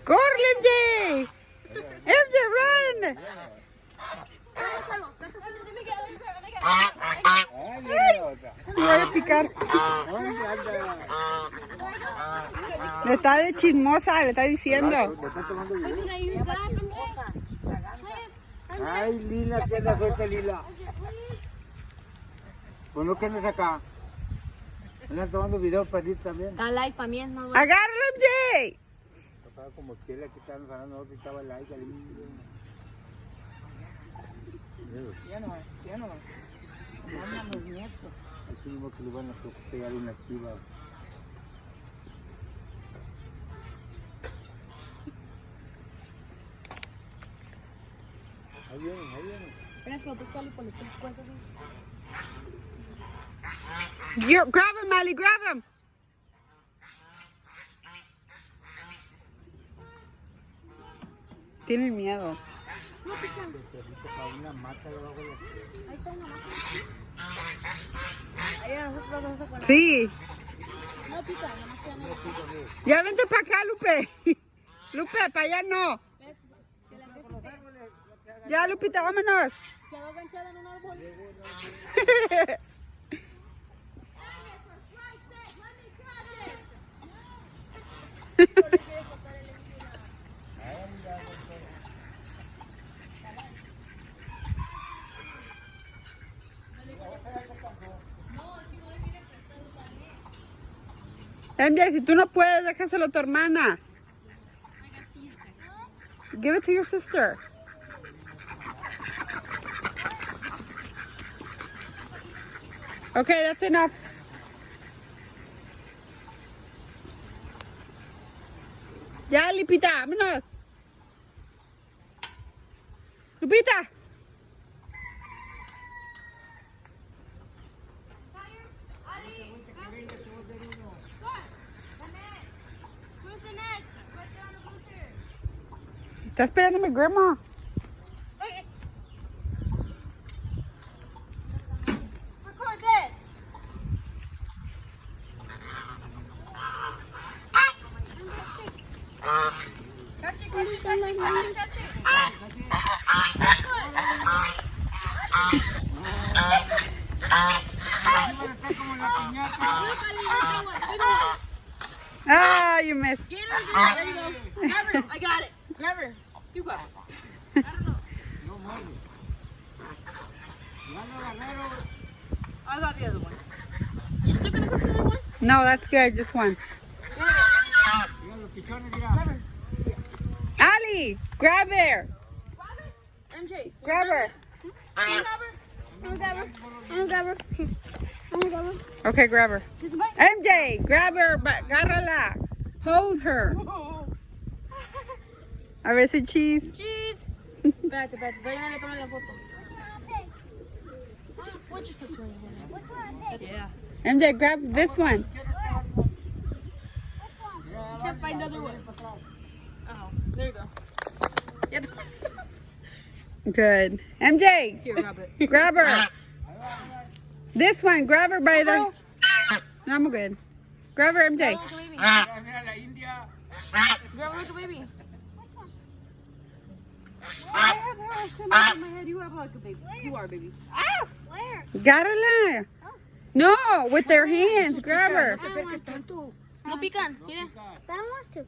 ¡Corre, MJ! ¡MJ, run! Me voy a picar. Le está de chismosa, le está diciendo. Ay, Lila, ¿qué anda suelta, Lila? Pues no, que andas acá. Andan tomando videos para ti también. Da like para mí, mamá. ¡Agárralo, MJ! Estaba como quiera que estaban ganando, que estaba like. Ya no. Mandan los nietos. Así mismo que le van a pegar una chiva. Ahí vienen. Espera que lo pesco y por los cuentos. Grab him, Mali, grab him. Tienen miedo. Una mata debajo de Ahí está una mata. Ahí nosotros vamos a poner. Sí. No pica, nada más que no. Ya vente para acá, Lupe. Lupe, para allá no. Ya, Lupita, vámonos. Quedó enganchada en un árbol. MJ, si tú no puedes, déjaselo a tu hermana. Give it to your sister. Okay, that's enough. Ya, Lupita, vámonos. Lupita. Está esperando mi grandma. Record this. Ah, you missed. Get her. There you go. Grab her. I got it. Grab her. You got it. I got the other one. You still gonna push the other one? No, that's good. Just one. Ali, grab her. MJ. Grab her. I'm grab her. Okay, grab her. This is mine. MJ, grab her, agárrala. Hold her. A ver si cheese. Cheese. Espérate. Todavía no le tomé la foto. What you put in here? Yeah. MJ, grab this one. Can't find the other one. Oh, there you go. Yeah. Good. MJ, Here, grab it. grab her. This one, grab her by the... No, I'm good. Grab her, MJ. Grab a little baby. I have her so much in my head. You have like a baby. You are a baby. Ah! Where? Gárala. No, with their hands. Grab her. No pican. Mira. I want to.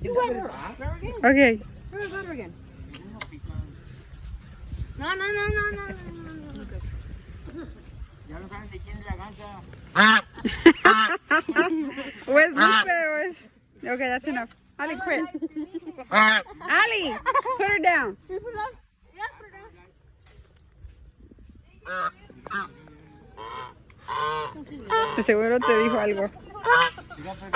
You grab her. Grab her again. Okay. Grab her again. No. Ya no saben de quién es la gansa. Where's Lupe? Okay, that's enough. Ali, quit. Ali, put her down. Put it on. Yeah, put it on. De seguro te dijo algo. Mira, pues,